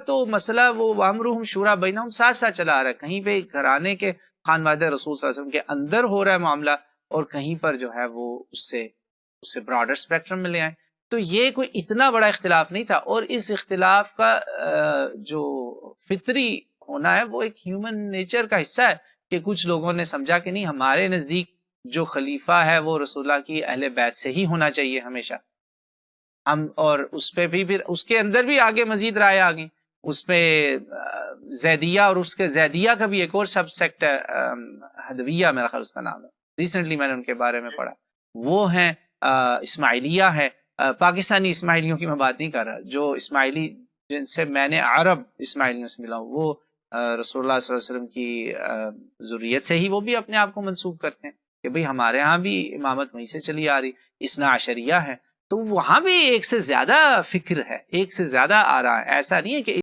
تو مسئلہ وہ وامرہم شورا بینہم ساتھ ساتھ چلا آ رہا ہے. کہیں پہ گھرانے کے خانوادہ رسول صلی اللہ علیہ وسلم کے اندر ہو رہا ہے معاملہ، اور کہیں پر جو ہے وہ اس سے براڈر اسپیکٹرم میں لے آئیں. تو یہ کوئی اتنا بڑا اختلاف نہیں تھا، اور اس اختلاف کا جو فطری ہونا ہے وہ ایک ہیومن نیچر کا حصہ ہے کہ کچھ لوگوں نے سمجھا کہ نہیں، ہمارے نزدیک جو خلیفہ ہے وہ رسول اللہ کی اہل بیت سے ہی ہونا چاہیے ہمیشہ. ہم اور اس پہ بھی پھر اس کے اندر بھی آگے مزید رائے آ گئی. اس پہ زیدیہ، اور اس کے زیدیہ کا بھی ایک اور سب سیکٹ ہے، ہدویہ میرا خیال اس کا نام ہے، ریسنٹلی میں نے ان کے بارے میں پڑھا. وہ ہیں اسماعیلیہ ہے. پاکستانی اسماعیلیوں کی میں بات نہیں کر رہا، جو اسماعیلی جن سے میں نے عرب اسماعیلیوں سے ملا ہوں، وہ رسول اللہ صلی اللہ علیہ وسلم کی ذریت سے ہی وہ بھی اپنے آپ کو منسوب کرتے ہیں کہ بھئی ہمارے ہاں بھی امامت وہیں سے چلی آ رہی، اثنا عشریہ ہے. تو وہاں بھی ایک سے زیادہ فکر ہے، ایک سے زیادہ آ رہا ہے. ایسا نہیں ہے کہ